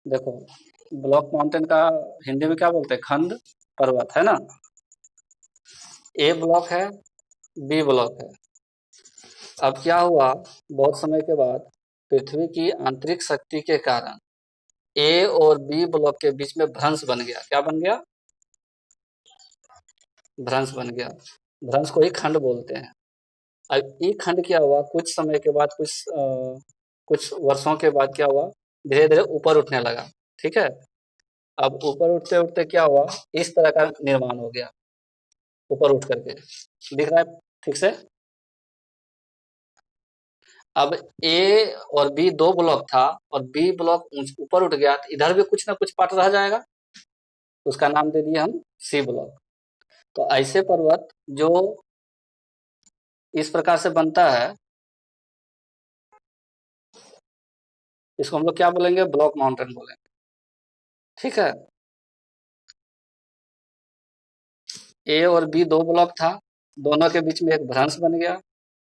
देखो, block mountain का हिंदी में क्या बोलते हैं? खंड पर्वत, है ना? ए ब्लॉक है, बी ब्लॉक है। अब क्या हुआ, बहुत समय के बाद पृथ्वी की आंतरिक शक्ति के कारण ए और बी ब्लॉक के बीच में भ्रंश बन गया। क्या बन गया? भ्रंश बन गया। भ्रंश को ही खंड बोलते हैं। अब ये खंड क्या हुआ, कुछ समय के बाद, कुछ वर्षों के बाद क्या हुआ, धीरे धीरे ऊपर उठने लगा। ठीक है। अब ऊपर उठते उठते क्या हुआ, इस तरह का निर्माण हो गया, ऊपर उठ करके। दिख रहा है ठीक से? अब ए और बी दो ब्लॉक था, और बी ब्लॉक ऊपर उठ गया, तो इधर भी कुछ ना कुछ पार्ट रह जाएगा। उसका नाम दे दिया हम सी ब्लॉक। तो ऐसे पर्वत जो इस प्रकार से बनता है, इसको हम लोग क्या बोलेंगे? ब्लॉक माउंटेन बोलेंगे। ठीक है। ए और बी दो ब्लॉक था, दोनों के बीच में एक भ्रंश बन गया।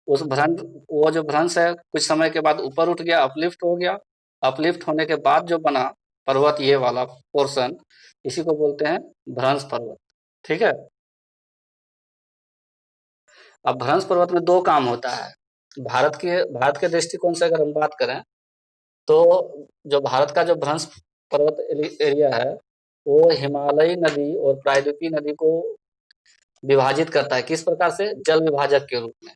उस भ्रंश वो जो भ्रंश है, कुछ समय के बाद ऊपर उठ गया, अपलिफ्ट हो गया। अपलिफ्ट होने के बाद जो बना पर्वत, ये वाला पोर्शन, इसी को बोलते हैं भ्रंश पर्वत। ठीक है। अब भ्रंश पर्वत में दो काम होता है। भारत के दृष्टिकोण से अगर हम बात करें, तो जो भारत का जो भ्रंश पर्वत एरिया है, वो हिमालयी नदी और प्रायद्वीपीय नदी को विभाजित करता है। किस प्रकार से? जल विभाजक के रूप में।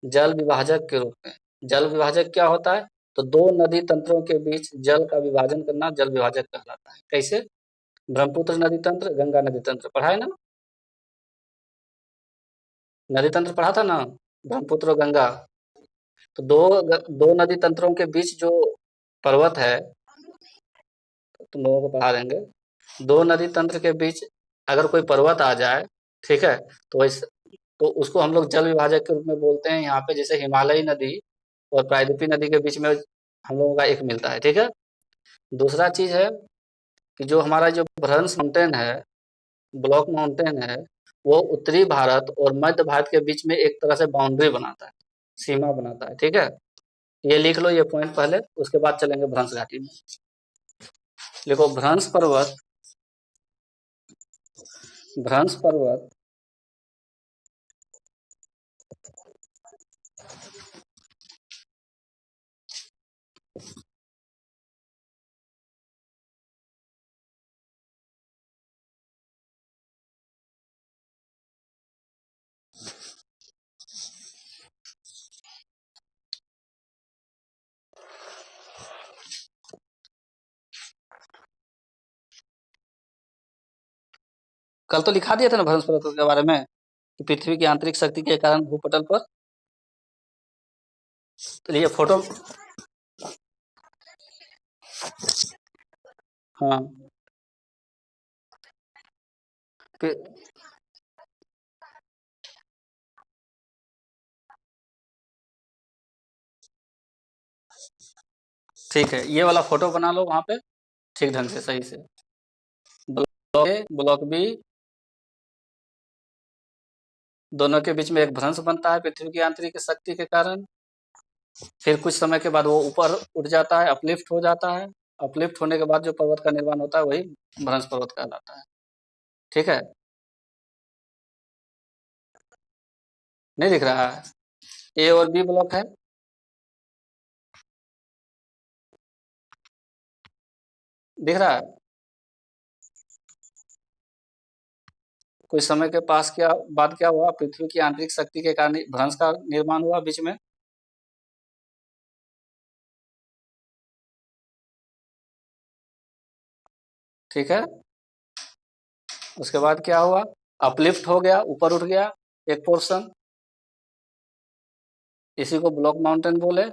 जल विभाजक के रूप में। जल विभाजक क्या होता है? तो दो नदी तंत्रों के बीच जल का विभाजन करना जल विभाजक कहलाता है। कैसे? ब्रह्मपुत्र नदी तंत्र, गंगा नदी तंत्र पढ़ा है ना? नदी तंत्र पढ़ा था ना, ब्रह्मपुत्र और गंगा। तो दो नदी तंत्रों के बीच जो पर्वत है, तुम लोगों को पढ़ा देंगे। दो नदी तंत्र के बीच अगर कोई पर्वत आ जाए, ठीक है, तो उसको हम लोग जल विभाजक के रूप में बोलते हैं। यहाँ पे जैसे हिमालयी नदी और प्रायद्वीपीय नदी के बीच में हम लोगों का एक मिलता है। ठीक है। दूसरा चीज है कि जो हमारा जो ब्रह्मस माउंटेन है, ब्लॉक माउंटेन है, वो उत्तरी भारत और मध्य भारत के बीच में एक तरह से बाउंड्री बनाता है, सीमा बनाता है। ठीक है। ये लिख लो, ये पॉइंट पहले, उसके बाद चलेंगे भ्रंश घाटी में। देखो, भ्रंश पर्वत कल तो लिखा दिया था ना भ्रंश पर्वत के बारे में, कि पृथ्वी की आंतरिक शक्ति के कारण भूपटल पर। तो ये फोटो। हाँ। फिर ठीक है, ये वाला फोटो बना लो वहां पे, ठीक ढंग से, सही से। ब्लॉक ए, ब्लॉक बी, दोनों के बीच में एक भ्रंश बनता है पृथ्वी की आंतरिक शक्ति के कारण। फिर कुछ समय के बाद वो ऊपर उठ जाता है, अपलिफ्ट हो जाता है। अपलिफ्ट होने के बाद जो पर्वत का निर्माण होता है, वही भ्रंश पर्वत कहलाता है। ठीक है। नहीं दिख रहा है? ए और बी ब्लॉक है। दिख रहा है? कुछ समय के पास क्या बाद क्या हुआ, पृथ्वी की आंतरिक शक्ति के कारण भ्रंश का निर्माण हुआ बीच में। ठीक है। उसके बाद क्या हुआ, अपलिफ्ट हो गया, ऊपर उठ गया एक पोर्शन, इसी को ब्लॉक माउंटेन बोले।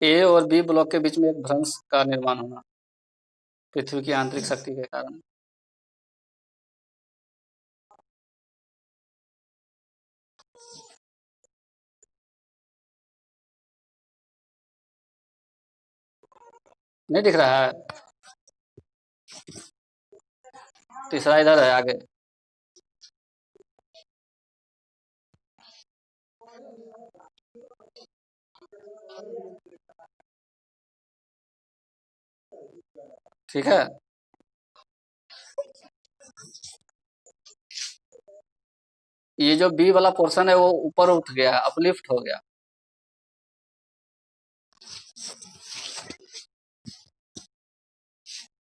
ए और बी ब्लॉक के बीच में एक भ्रंश का निर्माण होना पृथ्वी की आंतरिक शक्ति के कारण। नहीं दिख रहा है? तीसरा इधर है आगे। ठीक है। ये जो बी वाला पोर्शन है वो ऊपर उठ गया, अपलिफ्ट हो गया।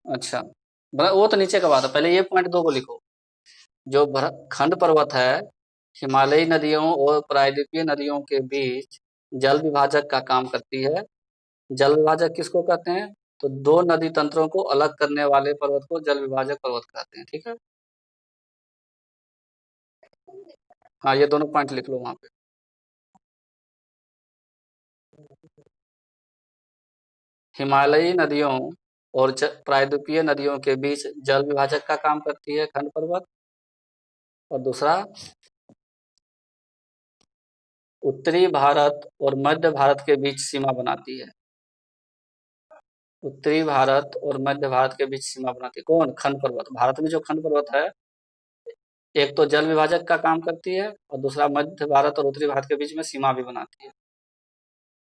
अच्छा, वो तो नीचे का बात है, पहले ये पॉइंट दो को लिखो। जो खंड पर्वत है, हिमालयी नदियों और प्रायद्वीपीय नदियों के बीच जल विभाजक का काम करती है। जल विभाजक किसको कहते हैं? तो दो नदी तंत्रों को अलग करने वाले पर्वत को जल विभाजक पर्वत कहते हैं। ठीक है। हाँ, ये दोनों पॉइंट लिख लो वहां पे। हिमालयी नदियों और प्रायद्वीपीय नदियों के बीच जल विभाजक का काम करती है खंड पर्वत। और दूसरा, उत्तरी भारत और मध्य भारत के बीच सीमा बनाती है। उत्तरी भारत और मध्य भारत के बीच सीमा बनाती है कौन? खंड पर्वत। भारत में जो खंड पर्वत है, एक तो जल विभाजक का काम करती है और दूसरा मध्य भारत और उत्तरी भारत के बीच में सीमा भी बनाती है।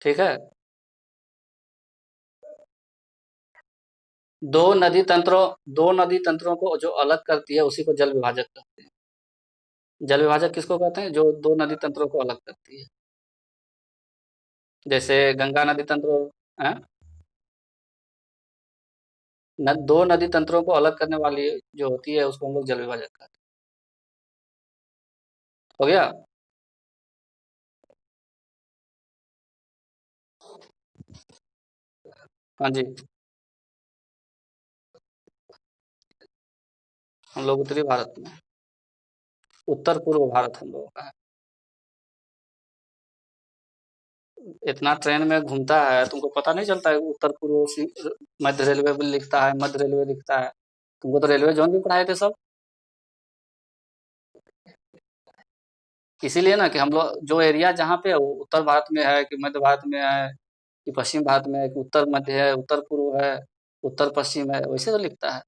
ठीक है। दो नदी तंत्रों दो नदी तंत्रों को जो अलग करती है उसी को जल विभाजक कहते हैं। जल विभाजक किसको कहते हैं? जो दो नदी तंत्रों को अलग करती है। जैसे गंगा नदी तंत्र, हैं? दो नदी तंत्रों को अलग करने वाली जो होती है उसको हम लोग जल विभाजक कहते हैं। हो गया? हाँ जी। हम लोग उत्तरी भारत में, उत्तर पूर्व भारत हम लोगों का है। इतना ट्रेन में घूमता है, तुमको पता नहीं चलता है? उत्तर पूर्व मध्य रेलवे भी लिखता है, मध्य रेलवे लिखता है। तुमको तो रेलवे जोन भी पढ़ाए थे सब। इसीलिए ना कि हम लोग जो एरिया जहाँ पे है वो उत्तर भारत में है कि मध्य भारत में है कि पश्चिम भारत में है कि उत्तर मध्य है, उत्तर पूर्व है, उत्तर पश्चिम है, वैसे तो लिखता है।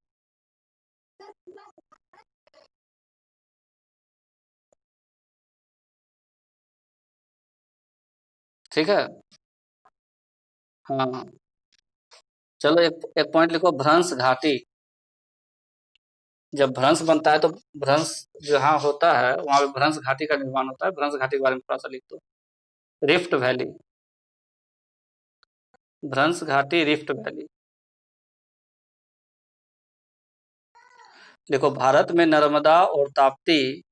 ठीक है। हाँ, चलो एक एक पॉइंट लिखो, भ्रंश घाटी। जब भ्रंश बनता है तो भ्रंश जहाँ होता है वहां पे भ्रंश घाटी का निर्माण होता है। भ्रंश घाटी के बारे में थोड़ा सा लिख दो। Rift valley. भ्रंश घाटी, रिफ्ट वैली। देखो, भारत में नर्मदा और ताप्ती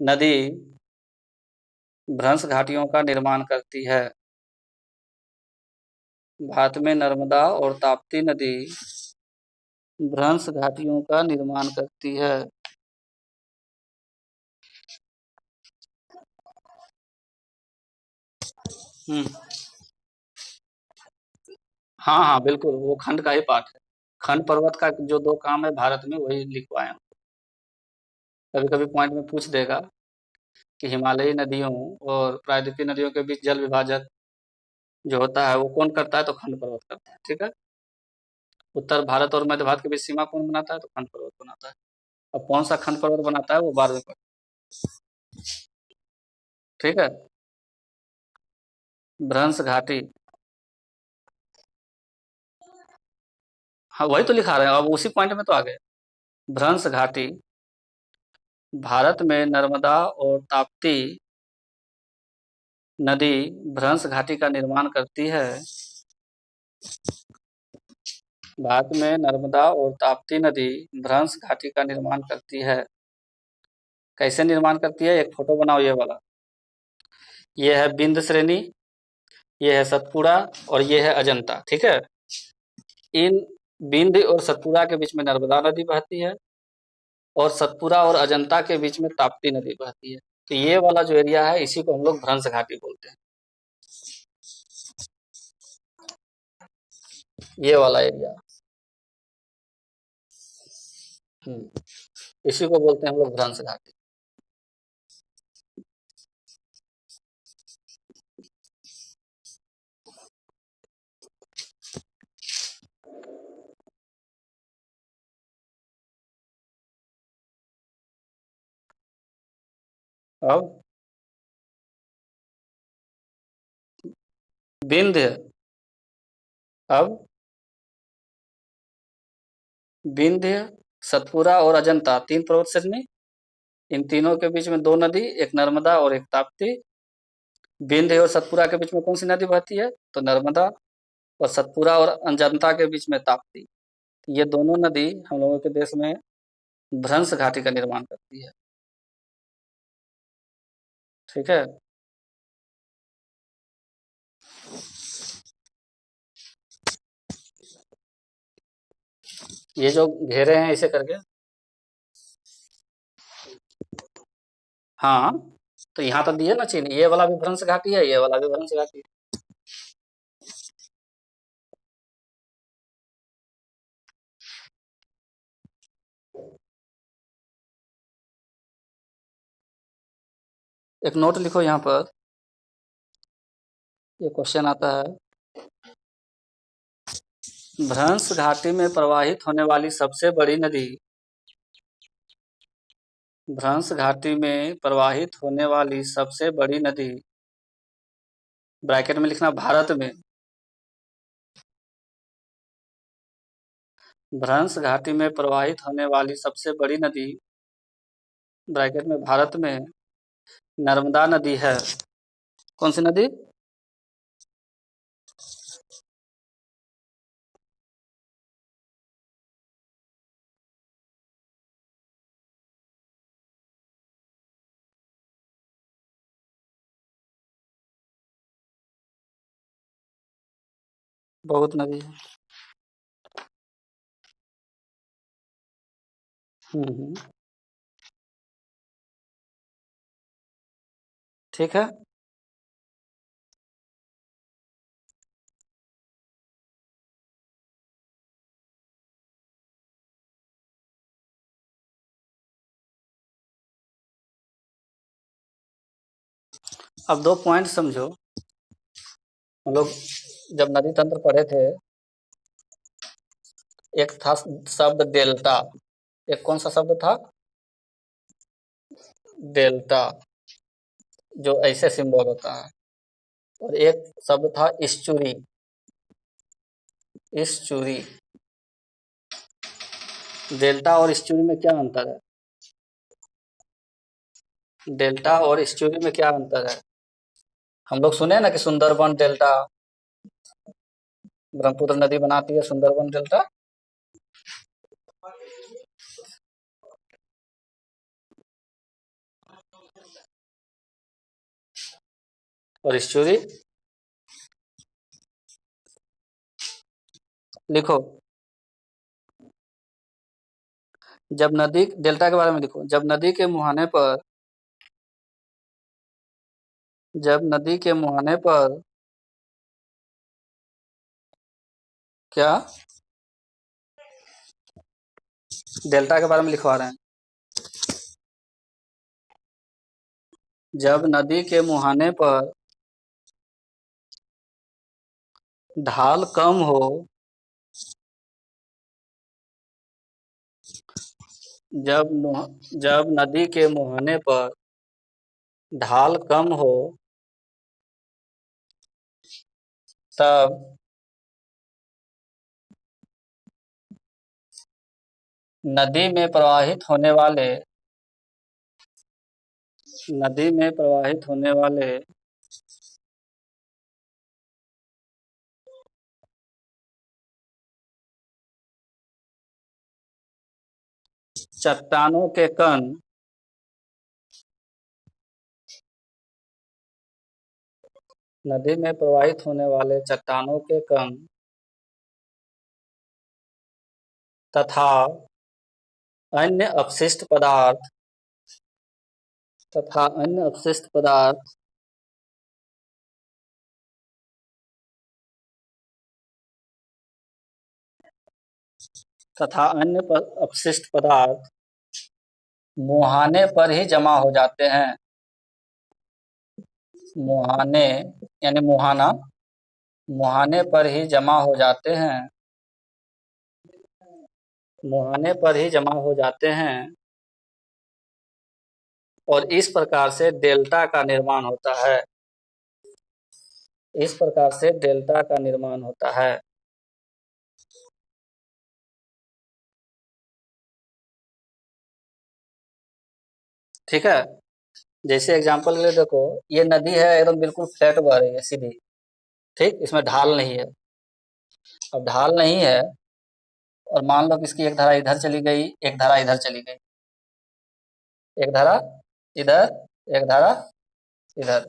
नदी भ्रंश घाटियों का निर्माण करती है। भारत में नर्मदा और ताप्ती नदी भ्रंश घाटियों का निर्माण करती है। हम्म। हाँ हाँ, बिल्कुल, वो खंड का ही पार्ट है। खंड पर्वत का जो दो काम है भारत में, वही लिखवाए हैं। कभी कभी पॉइंट में पूछ देगा कि हिमालयी नदियों और प्रायद्वीपीय नदियों के बीच जल विभाजक जो होता है वो कौन करता है? तो खंड पर्वत करता है। ठीक है। उत्तर भारत और मध्य भारत के बीच सीमा कौन बनाता है? तो खंड पर्वत बनाता है। अब कौन सा खंड पर्वत बनाता है वो बाद में ठीक है। भ्रंश घाटी। हाँ, वही तो लिखा रहे हैं, अब उसी पॉइंट में तो आ गए। भ्रंश घाटी भारत में नर्मदा और ताप्ती नदी भ्रंश घाटी का निर्माण करती है। भारत में नर्मदा और ताप्ती नदी भ्रंश घाटी का निर्माण करती है। कैसे निर्माण करती है? एक फोटो बनाओ ये वाला। ये है बिंद श्रेणी, ये है सतपुड़ा और ये है अजंता। ठीक है। इन बिंद और सतपुड़ा के बीच में नर्मदा नदी बहती है और सतपुड़ा और अजंता के बीच में ताप्ती नदी बहती है। तो ये वाला जो एरिया है इसी को हम लोग भ्रंश घाटी बोलते हैं। ये वाला एरिया। इसी को बोलते हैं हम लोग भ्रंश घाटी। अब विंध्य, अब विंध्य, सतपुरा और अजंता 3 पर्वत श्रेणी। इन तीनों के बीच में 2 नदी, एक नर्मदा और एक ताप्ती। विंध्य और सतपुरा के बीच में कौन सी नदी बहती है? तो नर्मदा। और सतपुरा और अजंता के बीच में ताप्ती। ये दोनों नदी हम लोगों के देश में भ्रंश घाटी का निर्माण करती है। ठीक है। ये जो घेरे हैं इसे करके, हाँ, तो यहाँ तो दिए ना चिन्ह, ये वाला भी भ्रंश घाटी है, ये वाला भी भ्रंश घाटी है। एक नोट लिखो यहाँ पर, ये क्वेश्चन आता है, भ्रंश घाटी में प्रवाहित होने वाली सबसे बड़ी नदी, भ्रंश घाटी में प्रवाहित होने वाली सबसे बड़ी नदी, ब्रैकेट में लिखना भारत में, भ्रंश घाटी में प्रवाहित होने वाली सबसे बड़ी नदी, ब्रैकेट में भारत में, नर्मदा नदी है। कौन सी नदी? बहुत नदी है। हम्म। ठीक है। अब 2 पॉइंट समझो। हम लोग जब नदी तंत्र पढ़े थे, एक था शब्द डेल्टा, एक कौन सा शब्द था? डेल्टा, जो ऐसे सिंबल होता है। और एक शब्द था इस्चुरी, इस्चुरी। डेल्टा और इस्चुरी में क्या अंतर है? डेल्टा और इस्चुरी में क्या अंतर है? हम लोग सुने ना कि सुंदरबन डेल्टा, ब्रह्मपुत्र नदी बनाती है सुंदरबन डेल्टा। और इस्चुरी लिखो, जब नदी, डेल्टा के बारे में लिखो, जब नदी के मुहाने पर, जब नदी के मुहाने पर क्या, डेल्टा के बारे में लिखवा रहे हैं, जब नदी के मुहाने पर ढाल कम हो, जब जब नदी के मुहाने पर ढाल कम हो, तब नदी में प्रवाहित होने वाले, नदी में प्रवाहित होने वाले चट्टानों के कण, नदी में प्रवाहित होने वाले चट्टानों के कण तथा अन्य अपशिष्ट पदार्थ, तथा अन्य अपशिष्ट पदार्थ तथा अन्य अपशिष्ट पदार्थ मुहाने पर ही जमा हो जाते हैं। मुहाने यानी मुहाना, मुहाने पर ही जमा हो जाते हैं, मुहाने पर ही जमा हो जाते हैं और इस प्रकार से डेल्टा का निर्माण होता है। इस प्रकार से डेल्टा का निर्माण होता है। ठीक है, जैसे एग्जांपल के लिए देखो, ये नदी है, एकदम बिल्कुल फ्लैट बह रही है, सीधी। ठीक, इसमें ढाल नहीं है। अब ढाल नहीं है, और मान लो कि इसकी एक धारा इधर चली गई, एक धारा इधर चली गई, एक धारा इधर, एक धारा इधर।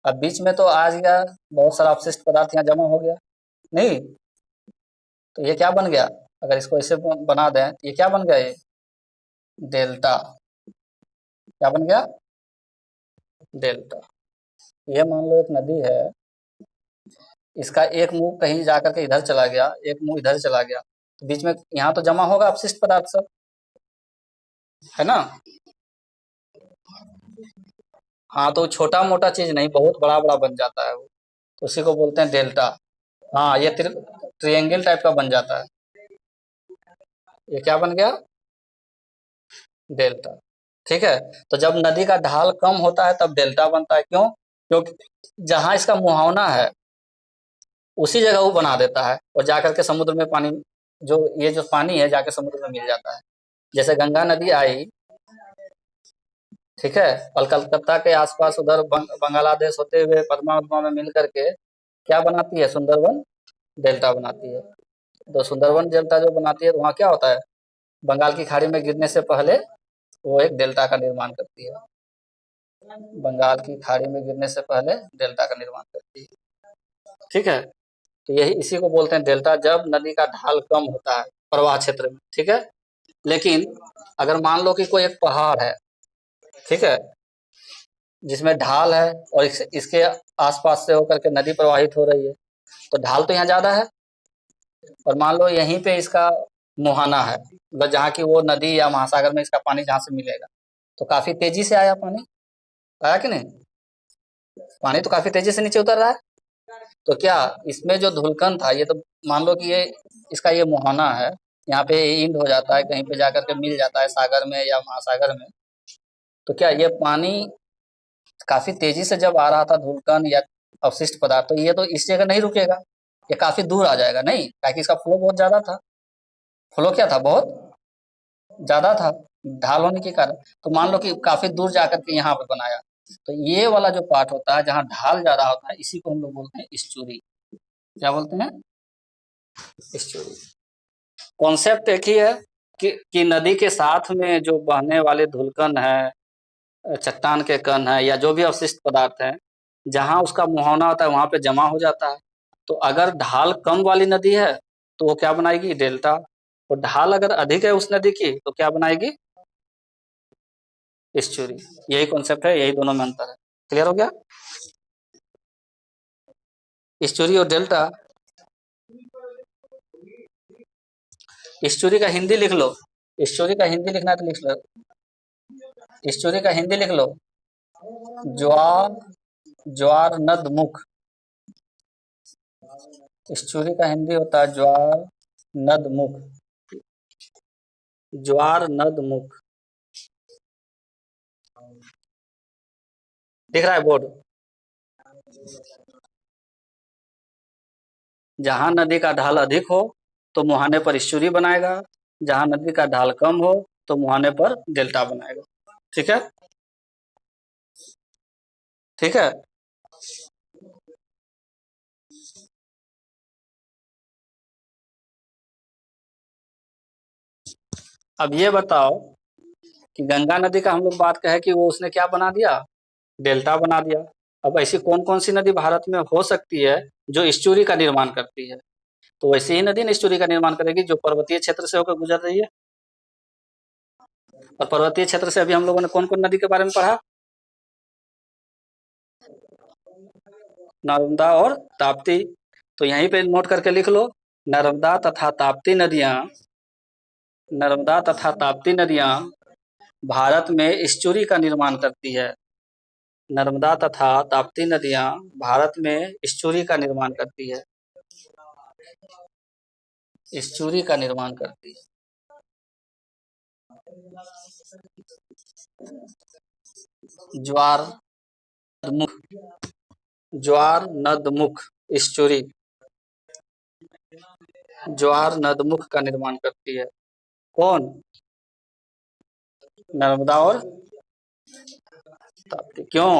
अब बीच में तो आ गया, बहुत सारा अपशिष्ट पदार्थ यहाँ जमा हो गया, नहीं? तो ये क्या बन गया? अगर इसको ऐसे बना दें तो ये क्या बन गया? ये डेल्टा। क्या बन गया? डेल्टा। ये मान लो एक नदी है, इसका एक मुंह कहीं जाकर के इधर चला गया, एक मुंह इधर चला गया, तो बीच में यहाँ तो जमा होगा अपशिष्ट पदार्थ सब, है ना? हाँ, तो छोटा मोटा चीज नहीं, बहुत बड़ा बड़ा बन जाता है वो, तो उसी को बोलते हैं डेल्टा। हाँ, ये ट्रिएंगल टाइप का बन जाता है। ये क्या बन गया? डेल्टा। ठीक है, तो जब नदी का ढाल कम होता है तब डेल्टा बनता है। क्यों? क्योंकि जहां इसका मुहावना है उसी जगह वो बना देता है, और जाकर के समुद्र में पानी, जो ये जो पानी है जाके समुद्र में मिल जाता है। जैसे गंगा नदी आई, ठीक है, और कलकत्ता के आसपास उधर बांग्लादेश होते हुए पद्मा उद्मा में मिल करके क्या बनाती है? सुंदरबन डेल्टा बनाती है। तो सुंदरबन डेल्टा जो बनाती है, तो वहाँ क्या होता है? बंगाल की खाड़ी में गिरने से पहले वो एक डेल्टा का निर्माण करती है। बंगाल की खाड़ी में गिरने से पहले डेल्टा का निर्माण करती है। ठीक है, तो यही इसी को बोलते हैं डेल्टा, जब नदी का ढाल कम होता है प्रवाह क्षेत्र में। ठीक है, लेकिन अगर मान लो कि कोई एक पहाड़ है, ठीक है, जिसमें ढाल है, और इसके आसपास से होकर के नदी प्रवाहित हो रही है, तो ढाल तो यहाँ ज्यादा है, और मान लो यहीं पे इसका मुहाना है, मतलब जहाँ की वो नदी या महासागर में इसका पानी जहाँ से मिलेगा, तो काफी तेजी से आया पानी, आया कि नहीं? पानी तो काफी तेजी से नीचे उतर रहा है। तो क्या इसमें जो धुलकन था, ये तो मान लो कि ये इसका ये मुहाना है, यहाँ पे इंड हो जाता है, कहीं पे जाकर के मिल जाता है सागर में या महासागर में। तो क्या ये पानी काफी तेजी से जब आ रहा था, धुलकन या अवशिष्ट पदार्थ, तो ये तो इस जगह नहीं रुकेगा, ये काफी दूर आ जाएगा, नहीं? ताकि इसका फ्लो बहुत ज्यादा था। फ्लो क्या था? बहुत ज्यादा था, ढाल होने के कारण। तो मान लो कि काफी दूर जाकर के यहाँ पे बनाया, तो ये वाला जो पार्ट होता है जहाँ ढाल ज्यादा होता है, इसी को हम लोग बोलते हैं स्टोरी। क्या बोलते हैं? स्टोरी। कॉन्सेप्ट एक ही है कि नदी के साथ में जो बहने वाले धुलकन है, चट्टान के कण है, या जो भी अवशिष्ट पदार्थ है, जहाँ उसका मुहावना होता है वहां पे जमा हो जाता है। तो अगर ढाल कम वाली नदी है तो वो क्या बनाएगी? डेल्टा। और ढाल अगर अधिक है उस नदी की तो क्या बनाएगी? एस्चुरी। यही कॉन्सेप्ट है, यही दोनों में अंतर है। क्लियर हो गया? एस्चुरी और डेल्टा। एस्चुरी का हिंदी लिख लो। एस्चुरी का हिंदी लिखना है तो लिख लो। एस्चुरी का हिंदी लिख लो, ज्वार, ज्वार नद मुख। एस्चुरी का हिंदी होता है ज्वार नद मुख। ज्वार नद मुख। दिख रहा है बोर्ड? जहां नदी का ढाल अधिक हो तो मुहाने पर एस्चुरी बनाएगा, जहां नदी का ढाल कम हो तो मुहाने पर डेल्टा बनाएगा। ठीक है? ठीक है, अब ये बताओ कि गंगा नदी का हम लोग बात कहें कि वो उसने क्या बना दिया? डेल्टा बना दिया। अब ऐसी कौन कौन सी नदी भारत में हो सकती है जो एस्चुरी का निर्माण करती है? तो वैसी ही नदी ने एस्चुरी का निर्माण करेगी जो पर्वतीय क्षेत्र से होकर गुजर रही है। और पर्वतीय क्षेत्र से अभी हम लोगों ने कौन कौन नदी के बारे में पढ़ा? नर्मदा और ताप्ती। तो यहीं पे नोट करके लिख लो, नर्मदा तथा ताप्ती नदियां, नर्मदा तथा ताप्ती नदियां भारत में एस्चुरी का निर्माण करती है। नर्मदा तथा ताप्ती नदियां भारत में एस्चुरी का निर्माण करती है। एस्चुरी का निर्माण करती है। ज्वार मुख ज्वार नदमुख ईश्वरी ज्वार नदमुख का निर्माण करती है। कौन? नर्मदा और ताप्ती। क्यों?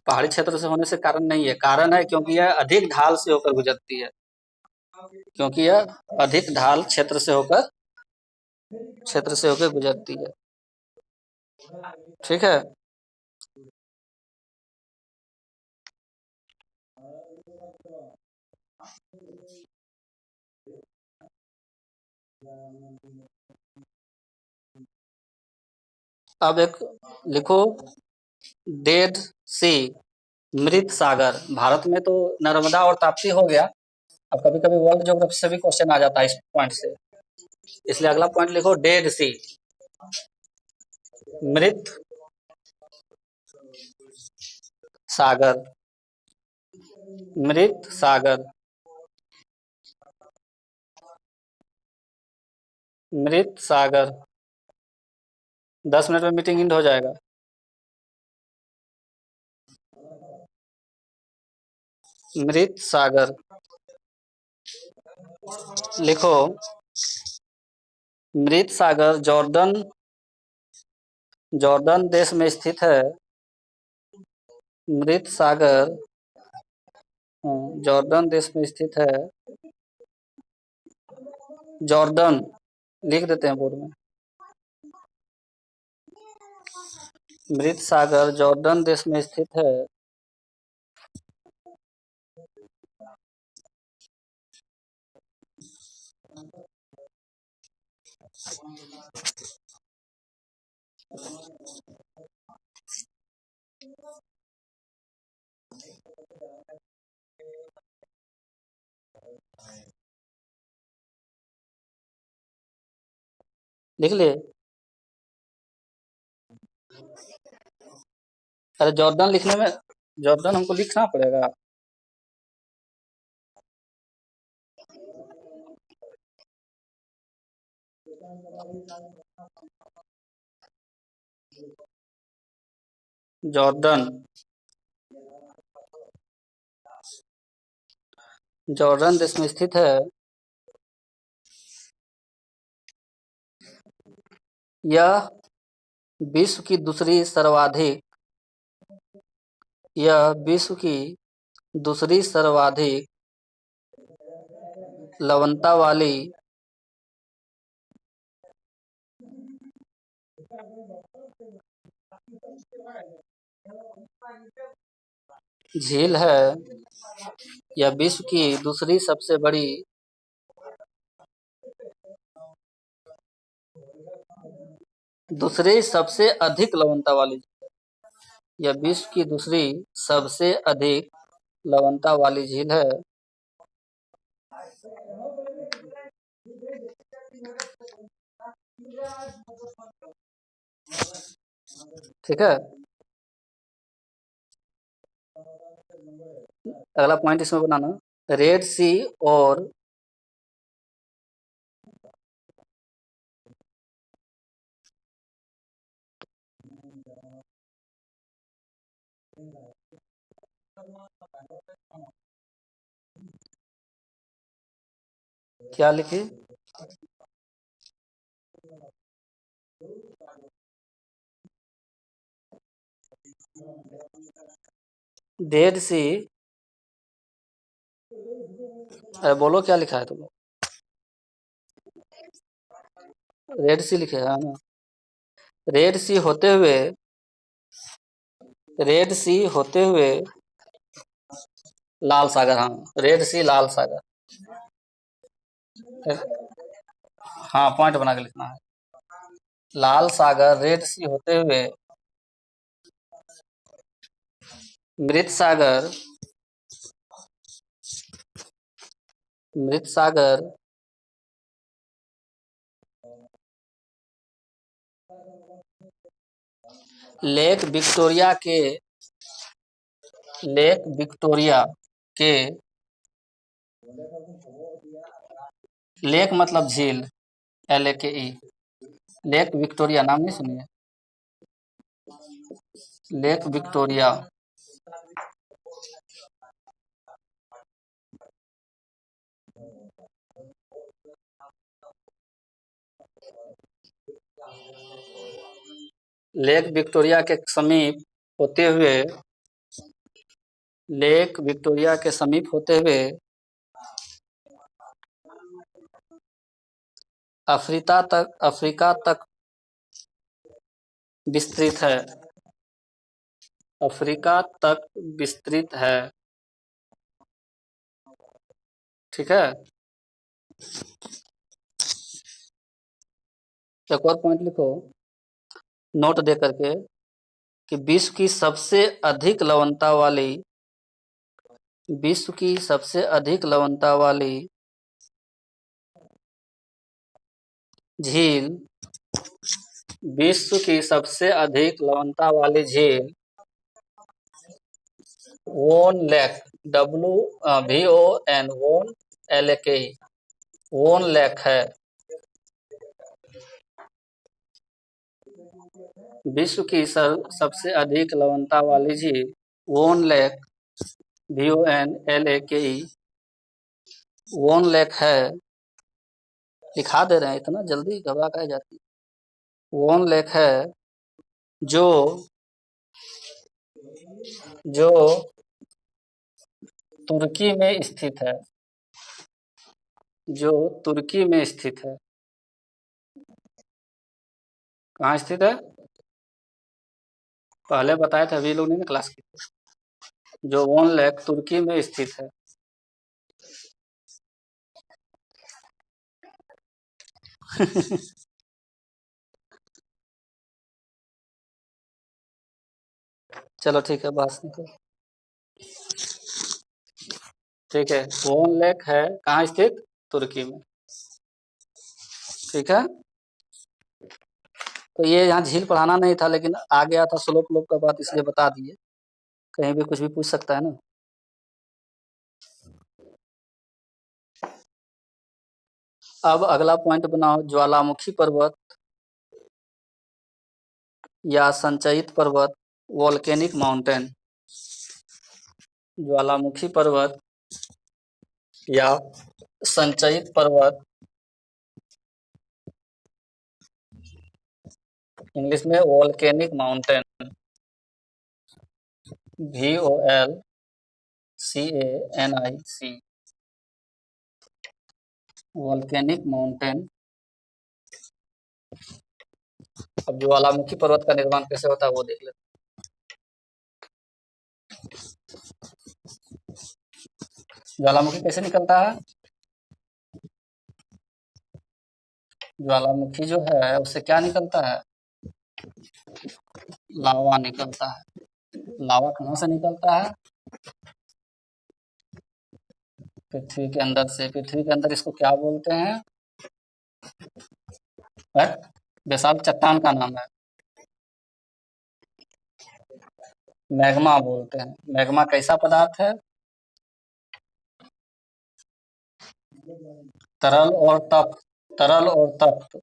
पहाड़ी क्षेत्र से होने से कारण नहीं है, कारण है क्योंकि यह अधिक ढाल से होकर गुजरती है। क्योंकि यह अधिक ढाल क्षेत्र से होकर गुजरती है। ठीक है। अब एक लिखो, डेड सी, मृत सागर। भारत में तो नर्मदा और ताप्ती हो गया। अब कभी कभी वर्ल्ड ज्योग्राफी से भी क्वेश्चन आ जाता है इस पॉइंट से, इसलिए अगला पॉइंट लिखो, डेड सी, मृत सागर। मृत सागर, मृत सागर। 10 मिनट में मीटिंग एंड हो जाएगा। मृत सागर लिखो, मृत सागर जॉर्डन देश में स्थित है। मृत सागर जॉर्डन देश में स्थित है। जॉर्डन लिख देते हैं बोर्ड में। मृत सागर जॉर्डन देश में स्थित है। लिख लिए? अरे जॉर्डन लिखने में, जॉर्डन हमको लिखना पड़ेगा। जॉर्डन जॉर्डन देश में स्थित है। यह विश्व की दूसरी सर्वाधिक यह विश्व की दूसरी सर्वाधिक लवणता वाली झील है। यह विश्व की दूसरी सबसे बड़ी दूसरी सबसे अधिक लवणता वाली यह विश्व की दूसरी सबसे अधिक लवणता वाली झील है। ठीक है। अगला पॉइंट इसमें बनाना, रेड सी और क्या लिखी? डेड सी। अरे बोलो क्या लिखा है तुम? रेड सी लिखे है ना? रेड सी होते हुए रेड सी होते हुए लाल सागर। हाँ, रेड सी लाल सागर। हाँ, पॉइंट बना के लिखना है। लाल सागर रेड सी होते हुए मृत सागर लेक विक्टोरिया के लेक विक्टोरिया के लेक मतलब झील, LAKE, लेक विक्टोरिया नाम नहीं सुनिए? Lake Victoria. लेक विक्टोरिया के समीप होते हुए लेक विक्टोरिया के समीप होते हुए अफ्रीका तक विस्तृत है। अफ्रीका तक विस्तृत है। ठीक है। एक और पॉइंट लिखो नोट दे करके कि विश्व की सबसे अधिक लवणता वाली झील विश्व की सबसे अधिक लवणता वाली झील वोन लेक WVON वोन LAK वोन लेक है। विश्व की सबसे अधिक लवणता वाली झील वोन लेक VONLAKE वोन लेक है। लिखा दे रहे हैं, इतना जल्दी घबरा कर जाती। वोन लेक है जो जो तुर्की में स्थित है। जो तुर्की में स्थित है। कहाँ स्थित है? पहले बताए थे, अभी लोग नहीं ना क्लास की। जो वोन लेक तुर्की में स्थित है। चलो ठीक है, बस ठीक है। वोन लेक है कहाँ स्थित? तुर्की में। ठीक है। तो ये यहाँ झील पढ़ाना नहीं था, लेकिन आ गया था श्लोक लोक का बात, इसलिए बता दिए। कहीं भी कुछ भी पूछ सकता है ना। अब अगला पॉइंट बनाओ, ज्वालामुखी पर्वत या संचयित पर्वत वोल्केनिक माउंटेन। ज्वालामुखी पर्वत या संचयित पर्वत, इंग्लिश में volcanic mountain VOLCANIC volcanic mountain. अब ज्वालामुखी पर्वत का निर्माण कैसे होता है वो देख लेते हैं। ज्वालामुखी कैसे निकलता है? ज्वालामुखी जो है उससे क्या निकलता है? लावा निकलता है। लावा कहाँ से निकलता है? पृथ्वी के अंदर से। पृथ्वी के अंदर इसको क्या बोलते हैं? बेसाल्ट चट्टान का नाम है। मैग्मा बोलते हैं। मैग्मा कैसा पदार्थ है? तरल और तप्त। तरल और तप्त।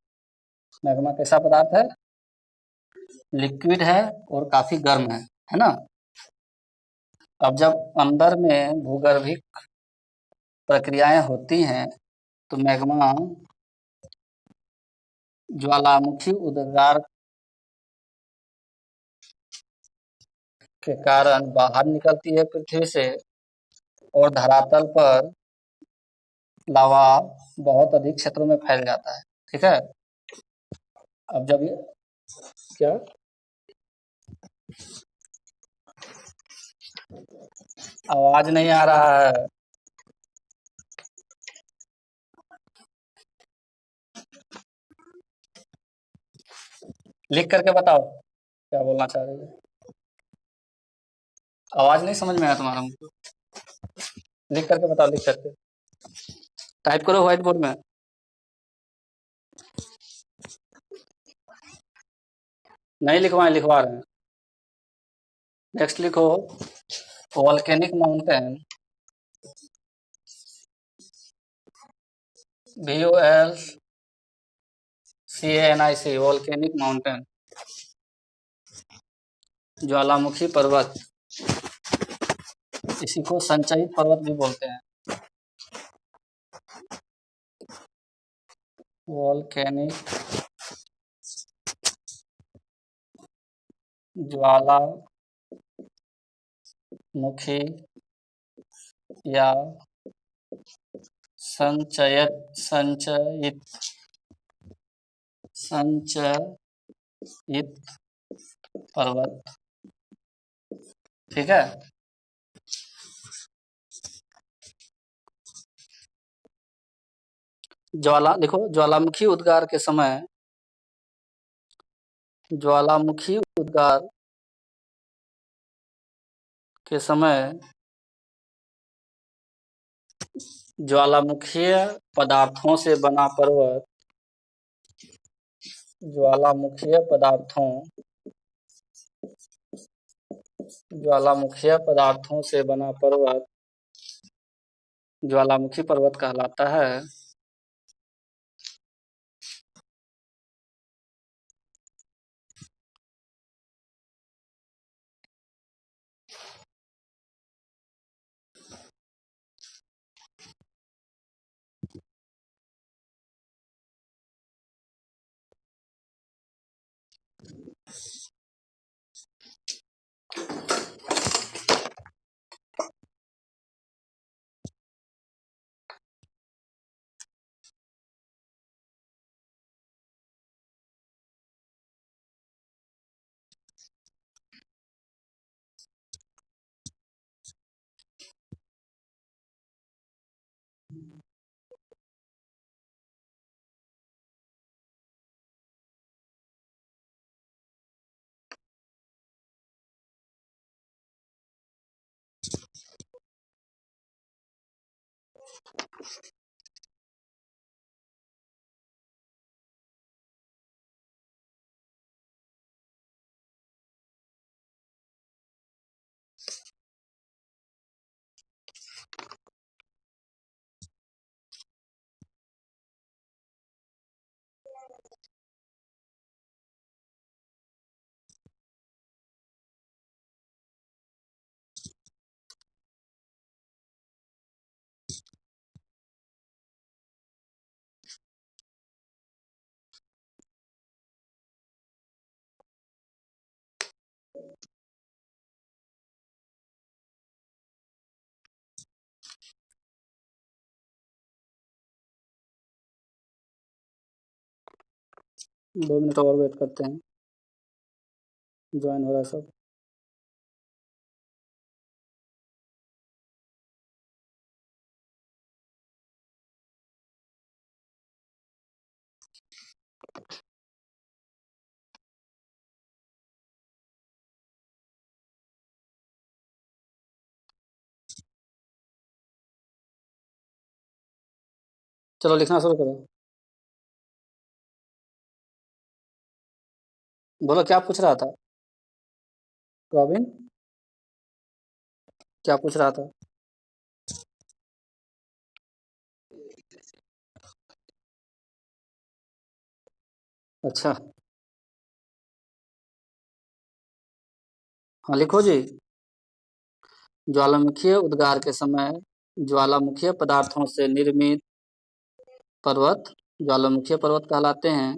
मैग्मा कैसा पदार्थ है? लिक्विड है और काफी गर्म है ना। अब जब अंदर में भूगर्भिक प्रक्रियाएं होती हैं तो मैग्मा ज्वालामुखी उद्गार के कारण बाहर निकलती है पृथ्वी से, और धरातल पर लावा बहुत अधिक क्षेत्रों में फैल जाता है। ठीक है। अब जब ये क्या आवाज नहीं आ रहा है? लिख करके बताओ क्या बोलना चाह रही है। आवाज नहीं समझ में आया तुम्हारा मुझको? लिख करके बताओ, लिख करके टाइप करो व्हाइट बोर्ड में। नहीं लिखवाएं, लिखवा रहे हैं। नेक्स्ट लिखो volcanic mountain VOLCANIC CANIC volcanic mountain, ज्वालामुखी पर्वत, इसी को संचयित पर्वत भी बोलते हैं। वोल्केनिक ज्वालामुखी या संचयित पर्वत। ठीक है। देखो ज्वालामुखी उद्गार के समय ज्वालामुखीय पदार्थों से बना पर्वत, ज्वालामुखीय पदार्थों से बना पर्वत ज्वालामुखी पर्वत कहलाता है। दो मिनट और वेट करते हैं, ज्वाइन हो रहा है सब। चलो लिखना शुरू करो। बोलो क्या पूछ रहा था रॉबिन, क्या पूछ रहा था? अच्छा हाँ लिखो जी। ज्वालामुखीय उद्गार के समय ज्वालामुखीय पदार्थों से निर्मित पर्वत ज्वालामुखीय पर्वत कहलाते हैं।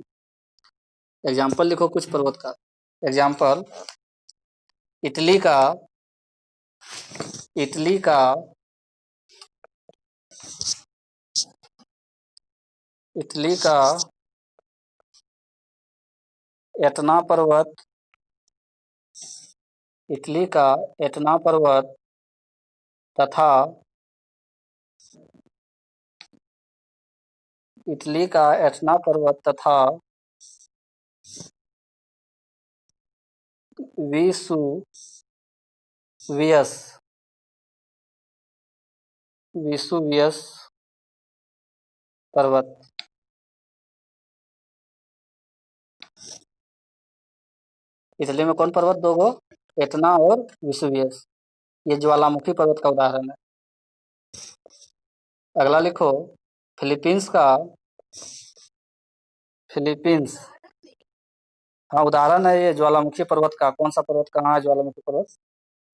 एग्जाम्पल लिखो कुछ पर्वत का। एग्जाम्पल इटली का इटली का इटली का एटना पर्वत इटली का एटना पर्वत तथा इटली का एटना पर्वत तथा विसुवियस विसुवियस पर्वत। इटली में कौन पर्वत दो गो? एटना और विसुवियस। ये ज्वालामुखी पर्वत का उदाहरण है। अगला लिखो फिलीपींस फिलीपींस। हाँ, उदाहरण है ये ज्वालामुखी पर्वत का। कौन सा पर्वत कहाँ है ज्वालामुखी पर्वत?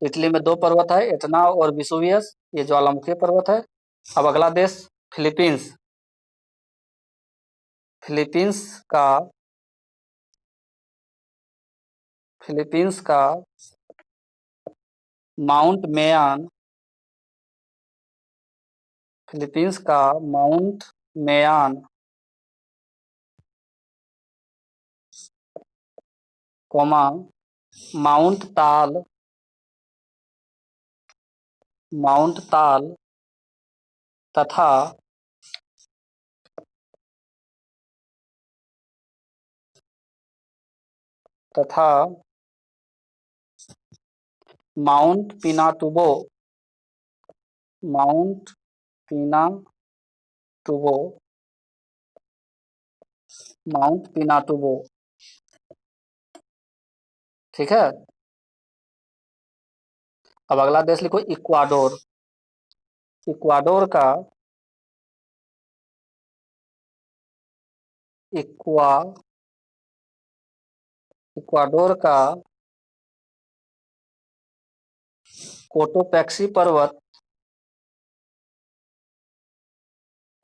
तो इटली में दो पर्वत है, एटना और विसुवियस, ये ज्वालामुखी पर्वत है। अब अगला देश फिलीपींस। फिलीपींस का फिलीपींस का माउंट मेयान फिलीपींस का माउंट मेयान, कोमा माउंट ताल माउंट ताल तथा तथा mount Pinatubo mount Pinatubo mount Pinatubo. ठीक है। अब अगला देश लिखो इक्वाडोर। इक्वाडोर का इक्वा इक्वाडोर का कोटोपैक्सी पर्वत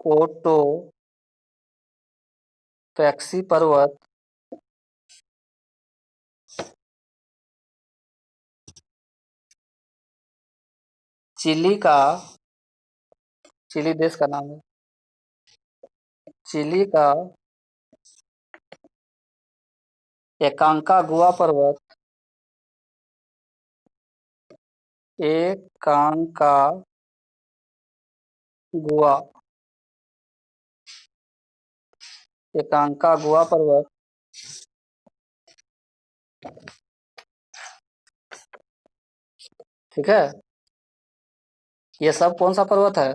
कोटोपैक्सी पर्वत चिली का चिली देश का नाम है। चिली का एकांकागुआ पर्वत एकांकागुआ एकांकागुआ पर्वत ठीक है। ये सब कौन सा पर्वत है?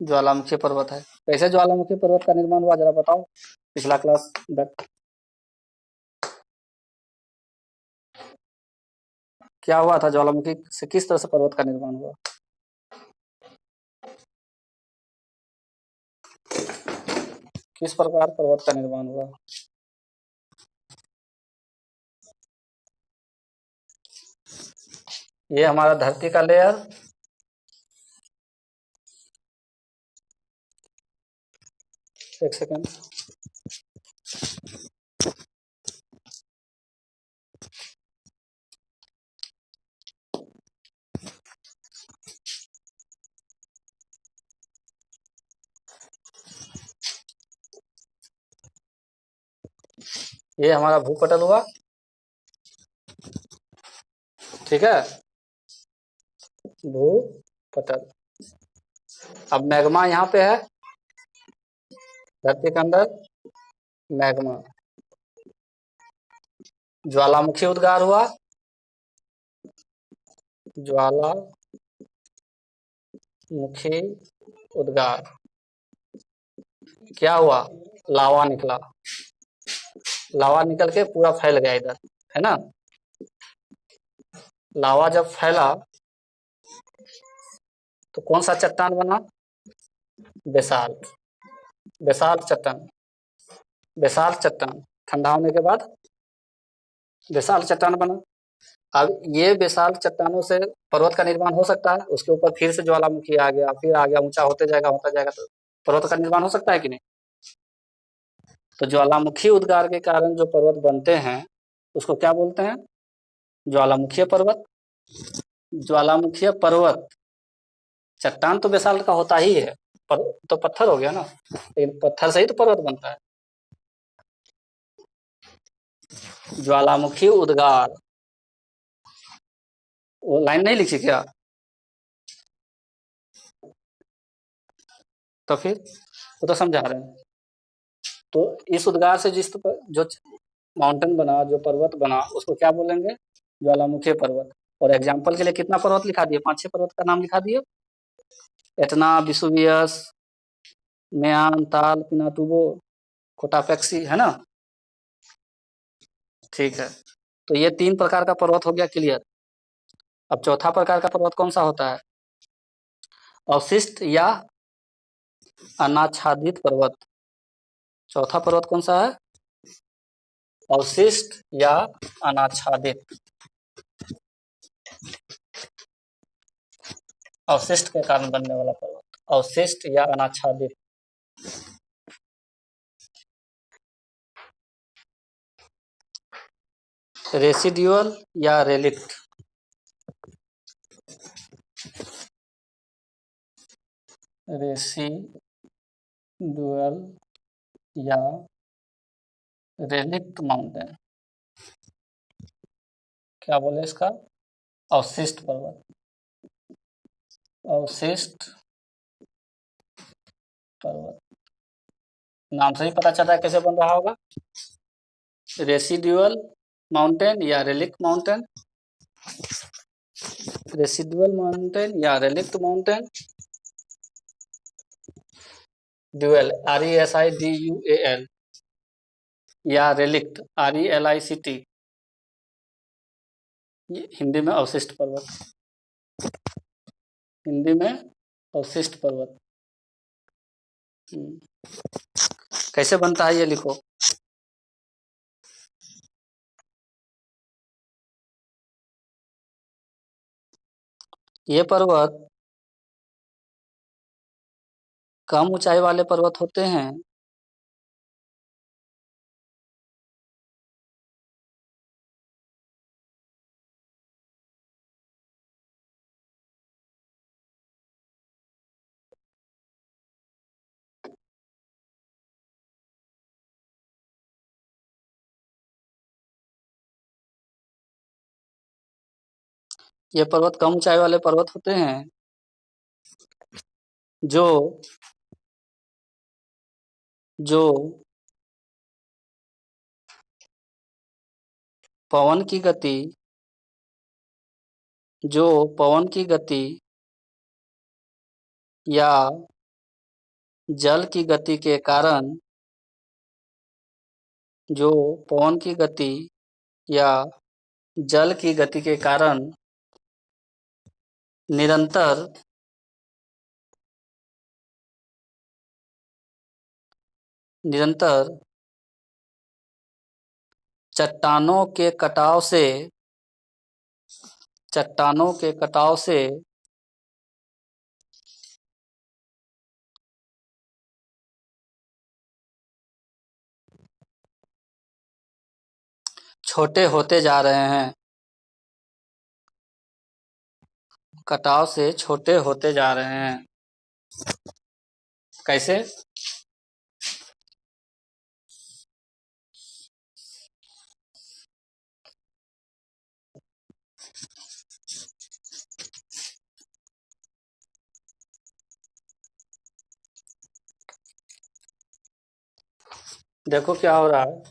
ज्वालामुखी पर्वत है। कैसे ज्वालामुखी पर्वत का निर्माण हुआ जरा बताओ, पिछला क्लास बैक क्या हुआ था? ज्वालामुखी से किस तरह से पर्वत का निर्माण हुआ? किस प्रकार पर्वत का निर्माण हुआ? ये हमारा धरती का लेयर, एक सेकेंड। ये हमारा भूपटल हुआ, ठीक है, भूपटल। अब मैग्मा यहाँ पे है, धरती के अंदर मैग्मा। ज्वालामुखी उद्गार हुआ, ज्वालामुखी उद्गार। क्या हुआ? लावा निकला, लावा निकल के पूरा फैल गया इधर, है ना। लावा जब फैला तो कौन सा चट्टान बना? बेसाल्ट। बेसाल्ट चट्टान, बेसाल्ट चट्टान ठंडा होने के बाद बेसाल्ट चट्टान बना। अब ये बेसाल्ट चट्टानों से पर्वत का निर्माण हो सकता है, उसके ऊपर फिर से ज्वालामुखी आ गया, फिर आ गया, ऊंचा होता जाएगा तो पर्वत का निर्माण हो सकता है कि नहीं? तो ज्वालामुखी उद्गार के कारण जो पर्वत बनते हैं उसको क्या बोलते हैं? ज्वालामुखीय पर्वत। ज्वालामुखीय पर्वत, चट्टान तो बेसाल्ट का होता ही है, पर तो पत्थर हो गया ना, लेकिन पत्थर से ही तो पर्वत बनता है। ज्वालामुखी उद्गार, वो लाइन नहीं लिखी क्या? तो फिर वो तो समझा रहे हैं। तो इस उद्गार से जो माउंटेन बना, जो पर्वत बना, उसको क्या बोलेंगे? ज्वालामुखी पर्वत। और एग्जाम्पल के लिए कितना पर्वत लिखा दिए? 5-6 पर्वत का नाम लिखा दिए। एटना, विसुवियस, मेयान, ताल, पिनातुबो, कोटापेक्सी, है ना। ठीक है। तो ये 3 प्रकार का पर्वत हो गया क्लियर। अब चौथा प्रकार का पर्वत कौन सा होता है? अवशिष्ट या अनाच्छादित पर्वत। चौथा पर्वत कौन सा है? अवशिष्ट या अनाच्छादित। अवशिष्ट के कारण बनने वाला पर्वत, अवशिष्ट या अनाच्छादित। रेसिड्यूअल या रेलिक्ट। रेसिडुअल या रेलिक्ट माउंटेन। क्या बोले इसका? अवशिष्ट पर्वत, अवशिष्ट पर्वत। नाम से ही पता चल रहा है कैसे बन रहा होगा। रेसिडुअल माउंटेन या रेलिक्ट माउंटेन। रेसिडुअल माउंटेन या रेलिक्ट माउंटेन। ड्यूअल, RESIDUAL, या रेलिक्ट, RELICT। हिंदी में अवशिष्ट पर्वत, हिंदी में अवशिष्ट पर्वत। कैसे बनता है ये लिखो। ये पर्वत कम ऊंचाई वाले पर्वत होते हैं। ये पर्वत कम ऊंचाई वाले पर्वत होते हैं जो जो पवन की गति, जो पवन की गति या जल की गति के कारण, जो पवन की गति या जल की गति के कारण निरंतर निरंतर चट्टानों के कटाव से चट्टानों के कटाव से छोटे होते जा रहे हैं। कटाव से छोटे होते जा रहे हैं। कैसे? देखो क्या हो रहा है।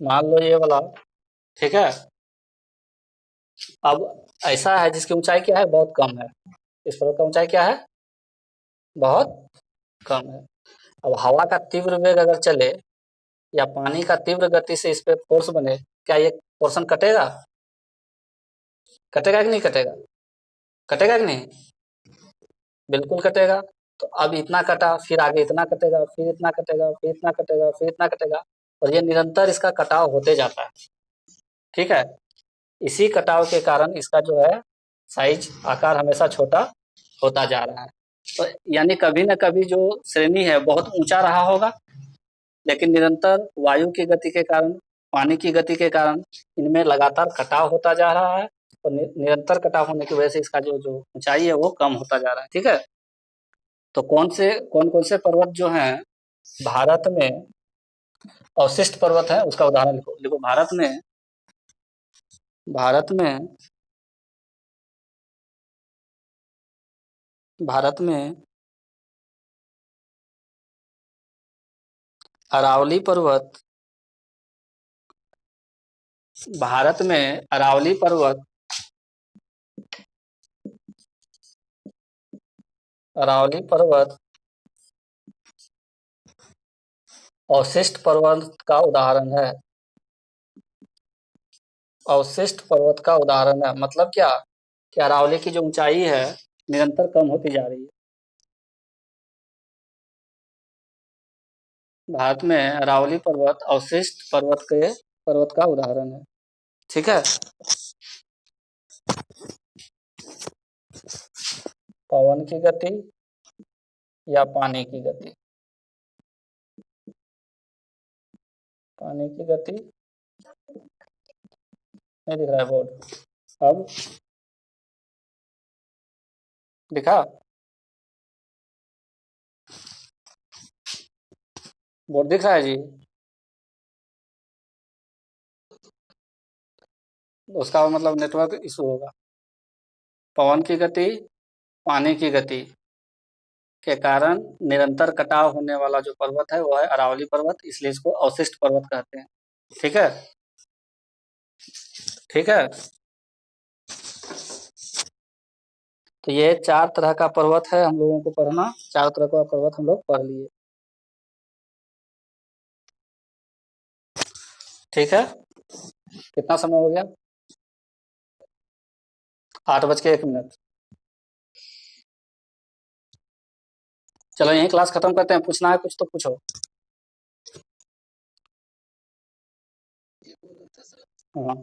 मान लो ये वाला, ठीक है। अब ऐसा है जिसकी ऊंचाई क्या है, बहुत कम है। इस पर्वत का ऊंचाई क्या है, बहुत कम है। अब हवा का तीव्र वेग अगर चले या पानी का तीव्र गति से इस पे फोर्स बने, क्या ये पोर्शन कटेगा? कटेगा कि नहीं कटेगा? कटेगा कि नहीं? बिल्कुल कटेगा। तो अब इतना कटा, फिर आगे इतना कटेगा, फिर इतना कटेगा, फिर इतना कटेगा, फिर इतना कटेगा, और ये निरंतर इसका कटाव होते जाता है। ठीक है। इसी कटाव के कारण इसका जो है साइज, आकार हमेशा छोटा होता जा रहा है। तो यानी कभी न कभी जो श्रेणी है बहुत ऊंचा रहा होगा, लेकिन निरंतर वायु की गति के कारण, पानी की गति के कारण इनमें लगातार कटाव होता जा रहा है, और निरंतर कटाव होने की वजह से इसका जो जो ऊंचाई है वो कम होता जा रहा है। ठीक है। तो कौन कौन से पर्वत जो हैं भारत में अवशिष्ट पर्वत है, उसका उदाहरण लिखो। देखो भारत में भारत में अरावली पर्वत, भारत में अरावली पर्वत, अरावली पर्वत अवशिष्ट पर्वत का उदाहरण है। अवशिष्ट पर्वत का उदाहरण है मतलब क्या? कि अरावली की जो ऊंचाई है निरंतर कम होती जा रही है। भारत में अरावली पर्वत अवशिष्ट पर्वत का उदाहरण है। ठीक है। पवन की गति या पानी की गति? पानी की गति नहीं दिख रहा है बोर्ड। अब दिखा? बोर्ड दिख रहा है जी? उसका मतलब नेटवर्क इशू होगा। पवन की गति, पानी की गति के कारण निरंतर कटाव होने वाला जो पर्वत है वो है अरावली पर्वत, इसलिए इसको अवशिष्ट पर्वत कहते हैं। ठीक है। ठीक है। तो ये 4 तरह का पर्वत है, हम लोगों को पढ़ना। 4 तरह का पर्वत हम लोग पढ़ लिए। ठीक है। कितना समय हो गया? 8:01। चलो यहीं क्लास खत्म करते हैं। पूछना है कुछ तो पूछो। हाँ।